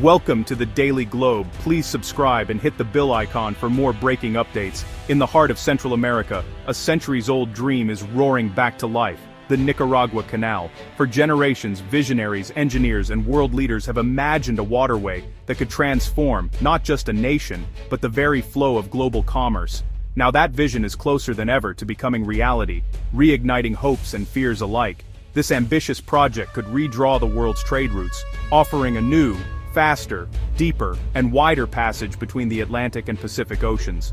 Welcome to the Daily Globe. Please subscribe and hit the bell icon for more breaking updates. In the heart of Central America, a centuries-old dream is roaring back to life. The Nicaragua Canal. For generations, visionaries, engineers, and world leaders have imagined a waterway that could transform not just a nation, but the very flow of global commerce. Now that vision is closer than ever to becoming reality, reigniting hopes and fears alike. This ambitious project could redraw the world's trade routes, offering a new, faster, deeper, and wider passage between the Atlantic and Pacific Oceans.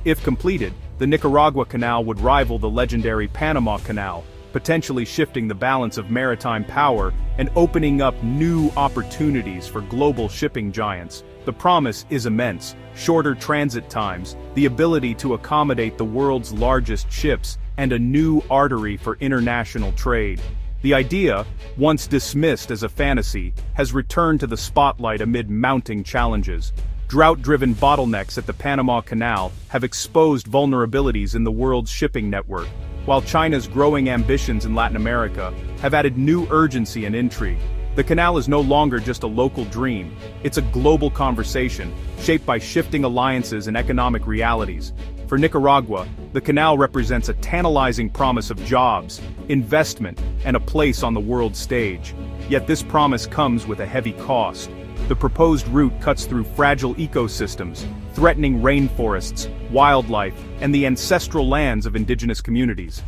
If completed, the Nicaragua Canal would rival the legendary Panama Canal, potentially shifting the balance of maritime power and opening up new opportunities for global shipping giants. The promise is immense: shorter transit times, the ability to accommodate the world's largest ships, and a new artery for international trade. The idea, once dismissed as a fantasy, has returned to the spotlight amid mounting challenges. Drought-driven bottlenecks at the Panama Canal have exposed vulnerabilities in the world's shipping network, while China's growing ambitions in Latin America have added new urgency and intrigue. The canal is no longer just a local dream, it's a global conversation, shaped by shifting alliances and economic realities. For Nicaragua, the canal represents a tantalizing promise of jobs, investment, and a place on the world stage. Yet this promise comes with a heavy cost. The proposed route cuts through fragile ecosystems, threatening rainforests, wildlife, and the ancestral lands of indigenous communities.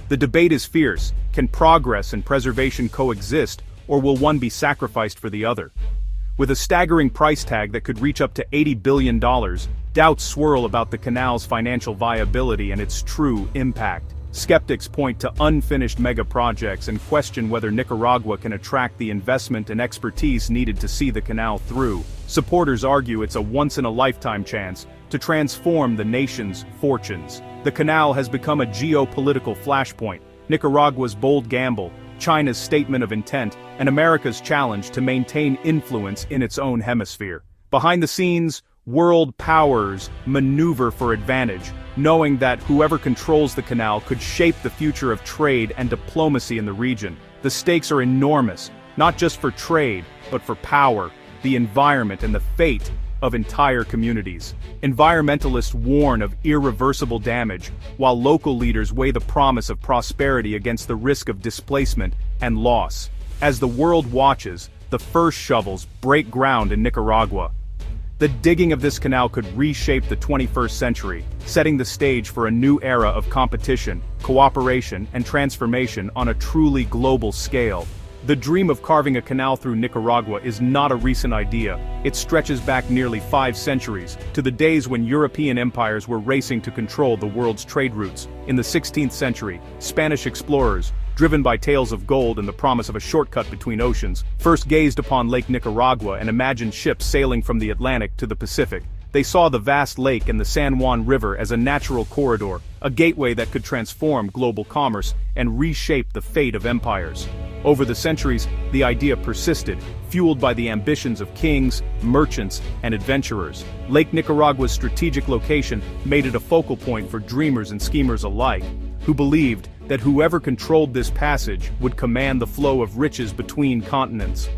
The debate is fierce: can progress and preservation coexist, or will one be sacrificed for the other? With a staggering price tag that could reach up to $80 billion, doubts swirl about the canal's financial viability and its true impact. Skeptics point to unfinished mega-projects and question whether Nicaragua can attract the investment and expertise needed to see the canal through. Supporters argue it's a once-in-a-lifetime chance to transform the nation's fortunes. The canal has become a geopolitical flashpoint: Nicaragua's bold gamble, China's statement of intent, and America's challenge to maintain influence in its own hemisphere. Behind the scenes, world powers maneuver for advantage, knowing that whoever controls the canal could shape the future of trade and diplomacy in the region. The stakes are enormous, not just for trade, but for power, the environment, and the fate of entire communities. Environmentalists warn of irreversible damage, while local leaders weigh the promise of prosperity against the risk of displacement and loss. As the world watches, the first shovels break ground in Nicaragua. The digging of this canal could reshape the 21st century, setting the stage for a new era of competition, cooperation, and transformation on a truly global scale. The dream of carving a canal through Nicaragua is not a recent idea. It stretches back nearly 5 centuries, to the days when European empires were racing to control the world's trade routes. In the 16th century, Spanish explorers, driven by tales of gold and the promise of a shortcut between oceans, first gazed upon Lake Nicaragua and imagined ships sailing from the Atlantic to the Pacific. They saw the vast lake and the San Juan River as a natural corridor, a gateway that could transform global commerce and reshape the fate of empires. Over the centuries, the idea persisted, fueled by the ambitions of kings, merchants, and adventurers. Lake Nicaragua's strategic location made it a focal point for dreamers and schemers alike, who believed that whoever controlled this passage would command the flow of riches between continents.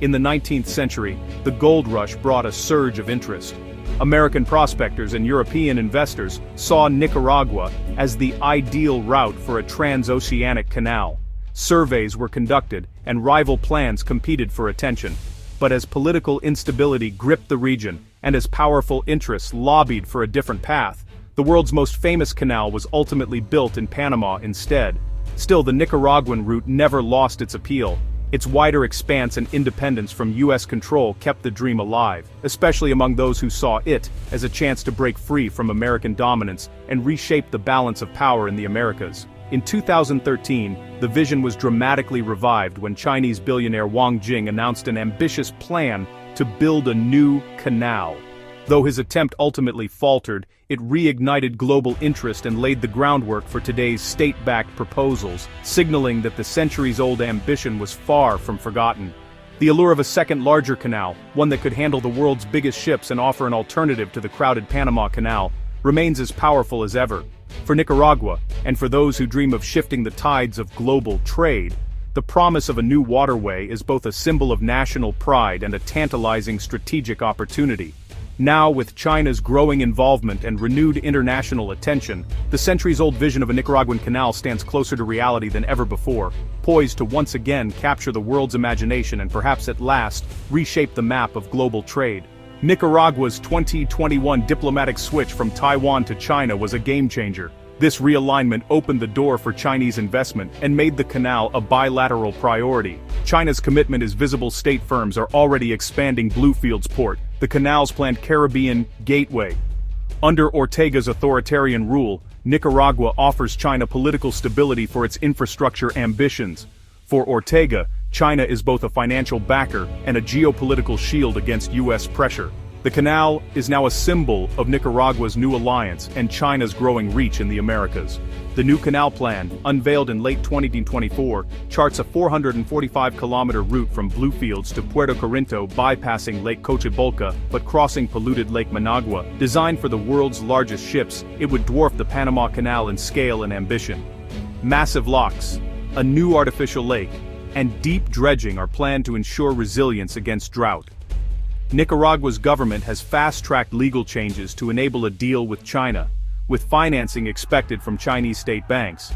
In the 19th century, the gold rush brought a surge of interest. American prospectors and European investors saw Nicaragua as the ideal route for a transoceanic canal. Surveys were conducted, and rival plans competed for attention. But as political instability gripped the region, and as powerful interests lobbied for a different path, the world's most famous canal was ultimately built in Panama instead. Still, the Nicaraguan route never lost its appeal. Its wider expanse and independence from U.S. control kept the dream alive, especially among those who saw it as a chance to break free from American dominance and reshape the balance of power in the Americas. In 2013, the vision was dramatically revived when Chinese billionaire Wang Jing announced an ambitious plan to build a new canal. Though his attempt ultimately faltered, it reignited global interest and laid the groundwork for today's state-backed proposals, signaling that the centuries-old ambition was far from forgotten. The allure of a second larger canal, one that could handle the world's biggest ships and offer an alternative to the crowded Panama Canal, remains as powerful as ever. For Nicaragua, and for those who dream of shifting the tides of global trade, The promise of a new waterway is both a symbol of national pride and a tantalizing strategic opportunity. Now, with China's growing involvement and renewed international attention, the centuries-old vision of a Nicaraguan canal stands closer to reality than ever before, poised to once again capture the world's imagination and perhaps at last, reshape the map of global trade. Nicaragua's 2021 diplomatic switch from Taiwan to China was a game-changer. This realignment opened the door for Chinese investment and made the canal a bilateral priority. China's commitment is visible. State firms are already expanding Bluefield's port, the canal's planned Caribbean gateway. Under Ortega's authoritarian rule, Nicaragua offers China political stability for its infrastructure ambitions. For Ortega, China is both a financial backer and a geopolitical shield against U.S. pressure. The canal is now a symbol of Nicaragua's new alliance and China's growing reach in the Americas. The new canal plan, unveiled in late 2024, charts a 445-kilometer route from Bluefields to Puerto Corinto, bypassing Lake Cochibolca but crossing polluted Lake Managua. Designed for the world's largest ships, it would dwarf the Panama Canal in scale and ambition. Massive locks, a new artificial lake, and deep dredging are planned to ensure resilience against drought. Nicaragua's government has fast-tracked legal changes to enable a deal with China, with financing expected from Chinese state banks.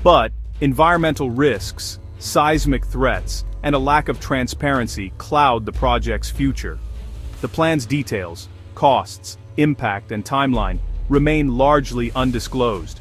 But environmental risks, seismic threats, and a lack of transparency cloud the project's future. The plan's details, costs, impact, and timeline remain largely undisclosed.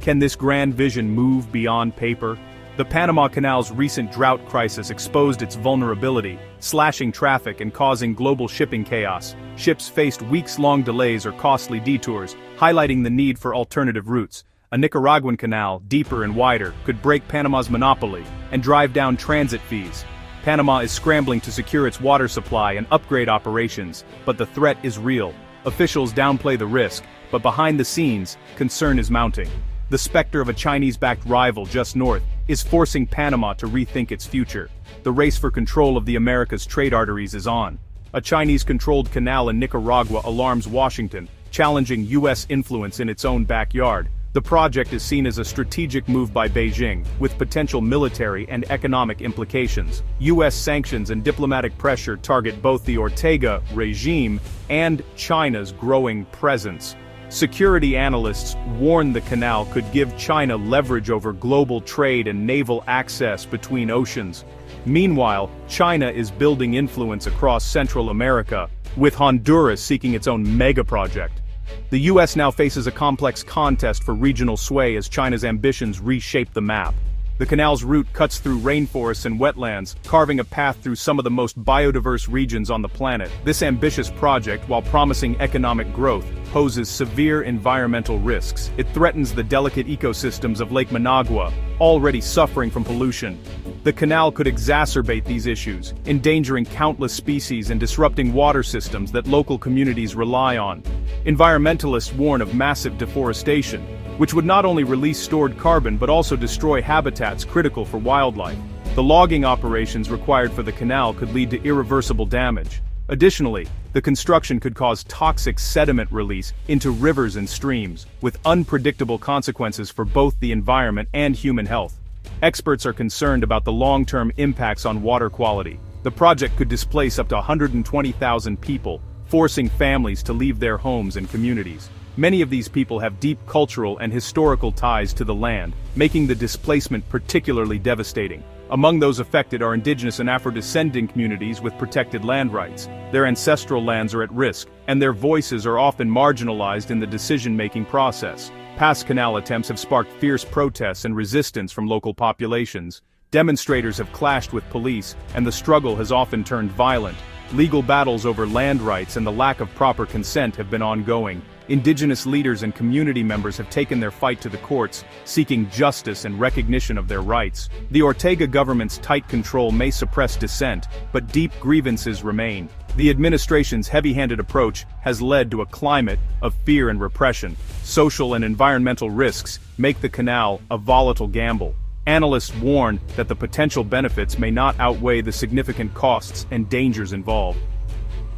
Can this grand vision move beyond paper? The Panama Canal's recent drought crisis exposed its vulnerability, slashing traffic and causing global shipping chaos. Ships faced weeks-long delays or costly detours, highlighting the need for alternative routes. A Nicaraguan canal, deeper and wider, could break Panama's monopoly and drive down transit fees. Panama is scrambling to secure its water supply and upgrade operations, but the threat is real. Officials downplay the risk, but behind the scenes, concern is mounting. The specter of a Chinese-backed rival just north is forcing Panama to rethink its future. The race for control of the Americas' trade arteries is on. A Chinese-controlled canal in Nicaragua alarms Washington, challenging U.S. influence in its own backyard. The project is seen as a strategic move by Beijing, with potential military and economic implications. U.S. sanctions and diplomatic pressure target both the Ortega regime and China's growing presence. Security analysts warn the canal could give China leverage over global trade and naval access between oceans. Meanwhile, China is building influence across Central America, with Honduras seeking its own mega-project. The U.S. now faces a complex contest for regional sway as China's ambitions reshape the map. The canal's route cuts through rainforests and wetlands, carving a path through some of the most biodiverse regions on the planet. This ambitious project, while promising economic growth, poses severe environmental risks. It threatens the delicate ecosystems of Lake Managua, already suffering from pollution. The canal could exacerbate these issues, endangering countless species and disrupting water systems that local communities rely on. Environmentalists warn of massive deforestation, which would not only release stored carbon but also destroy habitats critical for wildlife. The logging operations required for the canal could lead to irreversible damage. Additionally, the construction could cause toxic sediment release into rivers and streams, with unpredictable consequences for both the environment and human health. Experts are concerned about the long-term impacts on water quality. The project could displace up to 120,000 people, forcing families to leave their homes and communities. Many of these people have deep cultural and historical ties to the land, making the displacement particularly devastating. Among those affected are indigenous and Afro-descending communities with protected land rights. Their ancestral lands are at risk, and their voices are often marginalized in the decision-making process. Past canal attempts have sparked fierce protests and resistance from local populations. Demonstrators have clashed with police, and the struggle has often turned violent. Legal battles over land rights and the lack of proper consent have been ongoing. Indigenous leaders and community members have taken their fight to the courts, seeking justice and recognition of their rights. The Ortega government's tight control may suppress dissent, but deep grievances remain. The administration's heavy-handed approach has led to a climate of fear and repression. Social and environmental risks make the canal a volatile gamble. Analysts warn that the potential benefits may not outweigh the significant costs and dangers involved.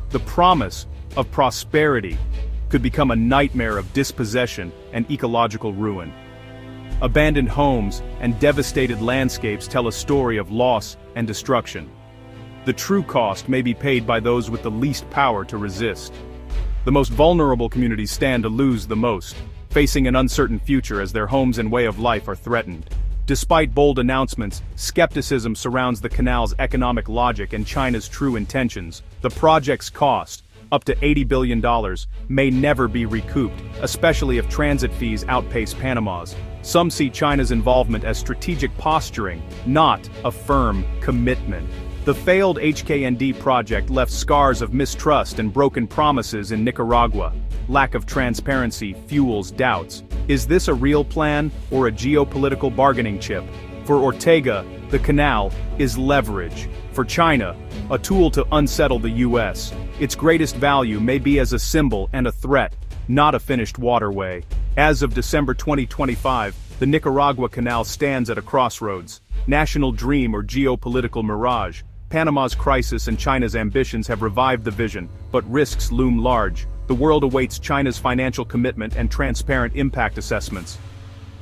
The promise of prosperity could become a nightmare of dispossession and ecological ruin. Abandoned homes and devastated landscapes tell a story of loss and destruction. The true cost may be paid by those with the least power to resist. The most vulnerable communities stand to lose the most, facing an uncertain future as their homes and way of life are threatened. Despite bold announcements, skepticism surrounds the canal's economic logic and China's true intentions. The project's cost, up to $80 billion, may never be recouped, especially if transit fees outpace Panama's. Some see China's involvement as strategic posturing, not a firm commitment. The failed HKND project left scars of mistrust and broken promises in Nicaragua. Lack of transparency fuels doubts. Is this a real plan or a geopolitical bargaining chip? For Ortega, the canal is leverage. For China, a tool to unsettle the U.S. Its greatest value may be as a symbol and a threat, not a finished waterway. As of December 2025, the Nicaragua Canal stands at a crossroads. National dream or geopolitical mirage. Panama's crisis and China's ambitions have revived the vision, but risks loom large. The world awaits China's financial commitment and transparent impact assessments.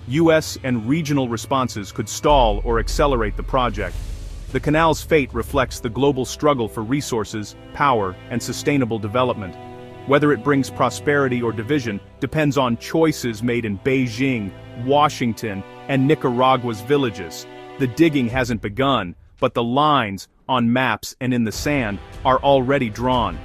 U.S. and regional responses could stall or accelerate the project. The canal's fate reflects the global struggle for resources, power, and sustainable development. Whether it brings prosperity or division depends on choices made in Beijing, Washington, and Nicaragua's villages. The digging hasn't begun, but the lines, on maps and in the sand, are already drawn.